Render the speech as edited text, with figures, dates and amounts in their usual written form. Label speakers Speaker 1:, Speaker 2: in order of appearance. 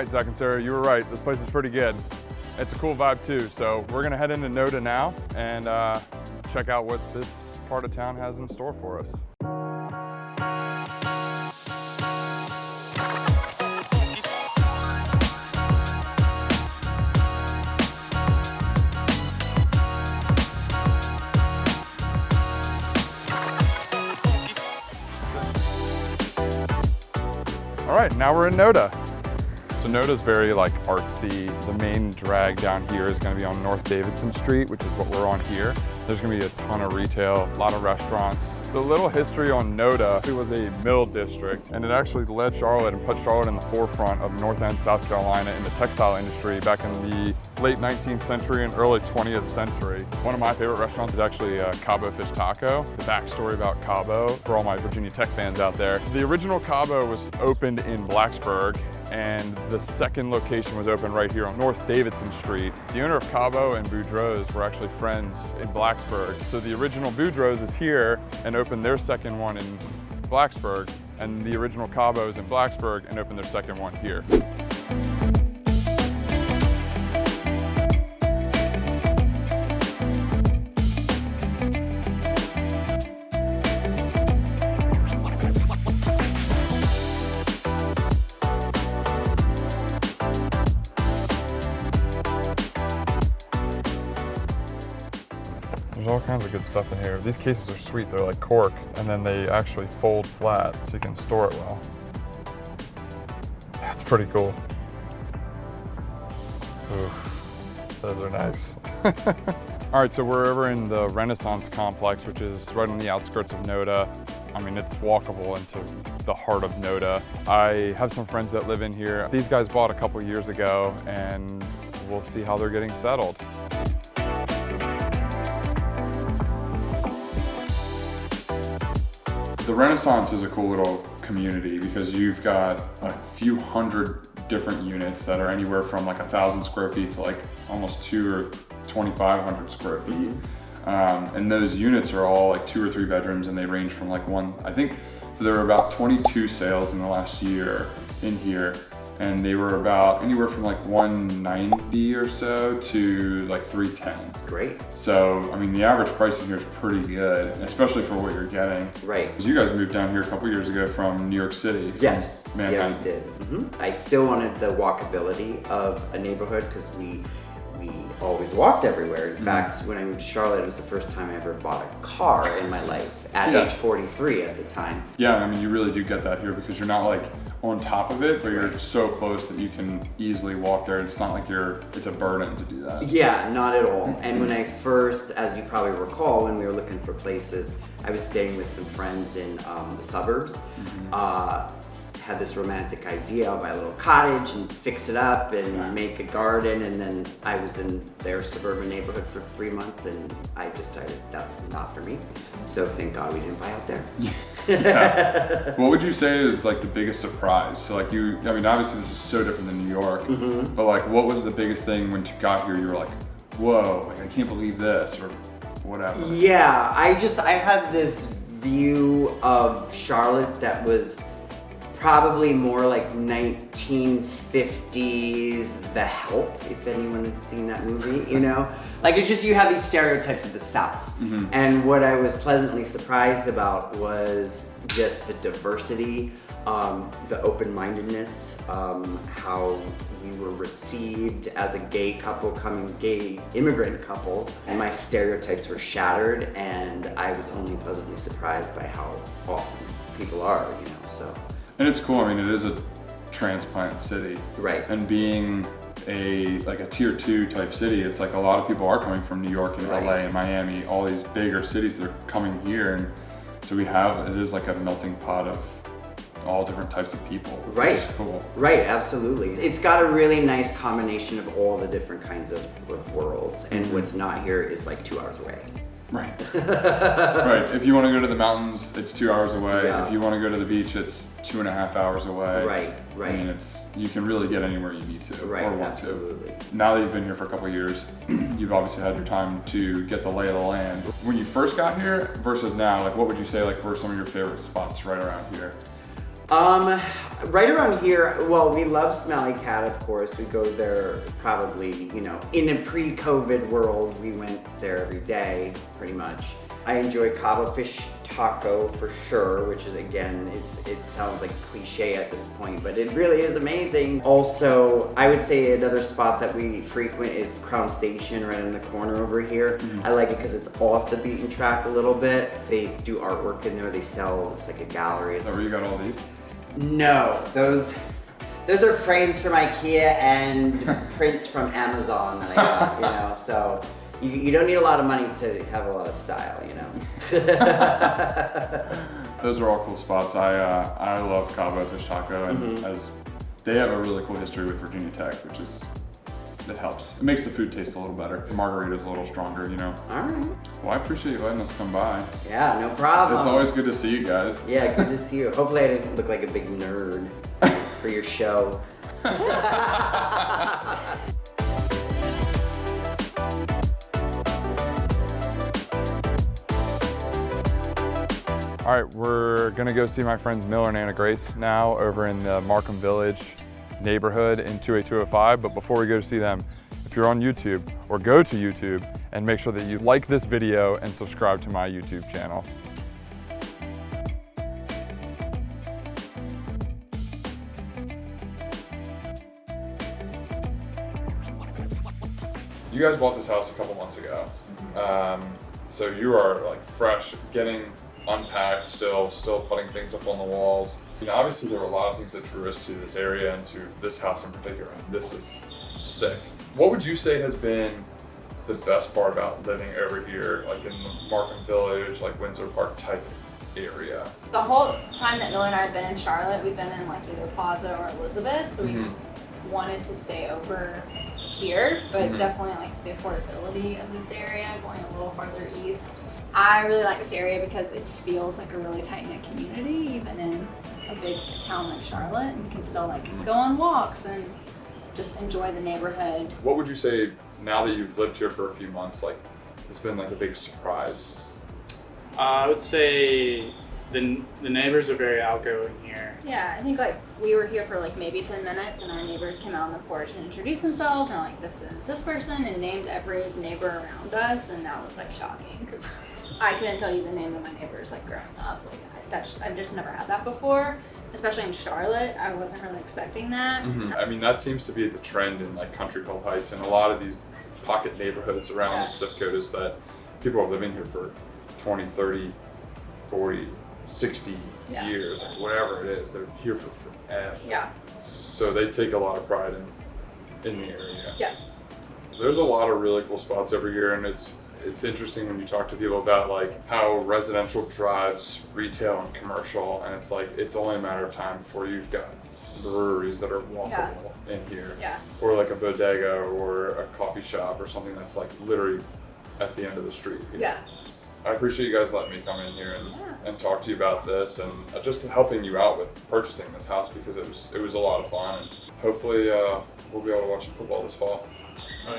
Speaker 1: right, Zach and Sarah, you were right. This place is pretty good. It's a cool vibe too. So we're gonna head into NoDa now and check out what this part of town has in store for us. All right, now we're in NoDa. So NoDa's very like artsy. The main drag down here is gonna be on North Davidson Street, which is what we're on here. There's gonna be a ton of retail, a lot of restaurants. The little history on NoDa, it was a mill district, and it actually led Charlotte and put Charlotte in the forefront of North End, South Carolina in the textile industry back in the late 19th century and early 20th century. One of my favorite restaurants is actually Cabo Fish Taco. The backstory about Cabo, for all my Virginia Tech fans out there, the original Cabo was opened in Blacksburg, and the second location was opened right here on North Davidson Street. The owner of Cabo and Boudreaux's were actually friends in Blacksburg. So the original Boudreaux's is here and opened their second one in Blacksburg, and the original Cabo is in Blacksburg and opened their second one here. There's all kinds of good stuff in here. These cases are sweet. They're like cork, and then they actually fold flat so you can store it well. That's pretty cool. Ooh, those are nice. All right, so we're over in the Renaissance Complex, which is right on the outskirts of NoDa. I mean, it's walkable into the heart of NoDa. I have some friends that live in here. These guys bought a couple years ago, and we'll see how they're getting settled. The Renaissance is a cool little community because you've got a few hundred different units that are anywhere from like 1,000 square feet to like almost 200 or 2,500 square feet. And those units are all like 2 or 3 bedrooms, and they range from like so there were about 22 sales in the last year in here. And they were about anywhere from like 190 or so to like 310.
Speaker 2: Great.
Speaker 1: So, I mean, the average pricing here is pretty good, especially for what you're getting.
Speaker 2: Right.
Speaker 1: Because you guys moved down here a couple years ago from New York City.
Speaker 2: Yes,
Speaker 1: Manhattan.
Speaker 2: yeah, we did. I still wanted the walkability of a neighborhood because we always walked everywhere. In fact, when I moved to Charlotte, it was the first time I ever bought a car in my life at age 43 at the time.
Speaker 1: Yeah, I mean, you really do get that here because you're not like on top of it, but you're so close that you can easily walk there. It's not like it's a burden to do that.
Speaker 2: Yeah, not at all. And when I first, as you probably recall, when we were looking for places, I was staying with some friends in the suburbs. Had this romantic idea of my little cottage and fix it up and make a garden, and then I was in their suburban neighborhood for 3 months and I decided that's not for me. So thank God we didn't buy out there.
Speaker 1: Yeah. What would you say is like the biggest surprise? So like I mean, obviously this is so different than New York, but like what was the biggest thing when you got here? You were like, whoa, like I can't believe this, or whatever.
Speaker 2: Yeah, I had this view of Charlotte that was probably more like 1950s The Help, if anyone has seen that movie, you know? Like it's just, you have these stereotypes of the South. And what I was pleasantly surprised about was just the diversity, the open-mindedness, how we were received as a gay immigrant couple, and my stereotypes were shattered, and I was only pleasantly surprised by how awesome people are, you know, so.
Speaker 1: And it's cool. I mean, it is a transplant city,
Speaker 2: right?
Speaker 1: And being a tier 2 type city, it's like a lot of people are coming from New York and LA and Miami, all these bigger cities. They're coming here, and so it is like a melting pot of all different types of people.
Speaker 2: Right.
Speaker 1: Which is cool.
Speaker 2: Right. Absolutely. It's got a really nice combination of all the different kinds of worlds, and what's not here is like 2 hours away.
Speaker 1: Right. Right. If you want to go to the mountains, it's 2 hours away.
Speaker 2: Yeah.
Speaker 1: If you want to go to the beach, it's 2.5 hours away.
Speaker 2: Right. Right.
Speaker 1: I mean, you can really get anywhere you need to
Speaker 2: right,
Speaker 1: or want
Speaker 2: absolutely.
Speaker 1: to. Now that you've been here for a couple of years, you've obviously had your time to get the lay of the land. When you first got here versus now, like what would you say like were some of your favorite spots right around here?
Speaker 2: Right around here, well, we love Smelly Cat, of course. We go there probably, in a pre-COVID world, we went there every day, pretty much. I enjoy Cabo Fish Taco for sure, which is, again, it sounds like cliche at this point, but it really is amazing. Also, I would say another spot that we frequent is Crown Station right in the corner over here. I like it because it's off the beaten track a little bit. They do artwork in there, they sell, it's like a gallery.
Speaker 1: Is that where you got all these?
Speaker 2: No, those are frames from IKEA and prints from Amazon that I got, so you don't need a lot of money to have a lot of style,
Speaker 1: Those are all cool spots. I love Cabo Fish Taco, and as they have a really cool history with Virginia Tech, which it helps. It makes the food taste a little better. The margarita's a little stronger,
Speaker 2: All right.
Speaker 1: Well, I appreciate you letting us come by.
Speaker 2: Yeah, no problem.
Speaker 1: It's always good to see you guys.
Speaker 2: Yeah, good to see you. Hopefully I didn't look like a big nerd for your show.
Speaker 1: All right, we're gonna go see my friends Miller and Anna Grace now over in the Markham Village neighborhood in 28205. But before we go to see them, if you're on YouTube, or go to YouTube and make sure that you like this video and subscribe to my YouTube channel. You guys bought this house a couple months ago. So you are like fresh, getting unpacked still putting things up on the walls. Obviously there were a lot of things that drew us to this area and to this house in particular. This is sick. What would you say has been the best part about living over here, like in the Markham Village, like Windsor Park type area?
Speaker 3: The whole time that Miller and I have been in Charlotte, we've been in like either Plaza or Elizabeth, so we wanted to stay over here, but definitely like the affordability of this area, going a little farther east. I really like this area because it feels like a really tight-knit community, even in a big town like Charlotte, and you can still like go on walks and just enjoy the neighborhood.
Speaker 1: What would you say, now that you've lived here for a few months, like it's been like the biggest surprise?
Speaker 4: I would say the neighbors are very outgoing here.
Speaker 3: Yeah, I think like we were here for like maybe 10 minutes and our neighbors came out on the porch and introduced themselves and are like, this is this person, and named every neighbor around us, and that was like shocking. I couldn't tell you the name of my neighbors like growing up. Like I've just never had that before, especially in Charlotte. I wasn't really expecting that.
Speaker 1: I mean, that seems to be the trend in like Country Club Heights and a lot of these pocket neighborhoods around the zip code, is that people are living here for 20, 30, 40, 60 years, like whatever it is. They're here for forever.
Speaker 3: Yeah.
Speaker 1: So they take a lot of pride in the area.
Speaker 3: Yeah.
Speaker 1: There's a lot of really cool spots over here, and it's interesting when you talk to people about like how residential drives retail and commercial, and it's like it's only a matter of time before you've got breweries that are walkable in here, or like a bodega or a coffee shop or something that's like literally at the end of the street here.
Speaker 3: Yeah.
Speaker 1: I appreciate you guys letting me come in here and talk to you about this, and just helping you out with purchasing this house, because it was a lot of fun, and hopefully we'll be able to watch some football this fall.
Speaker 4: Oh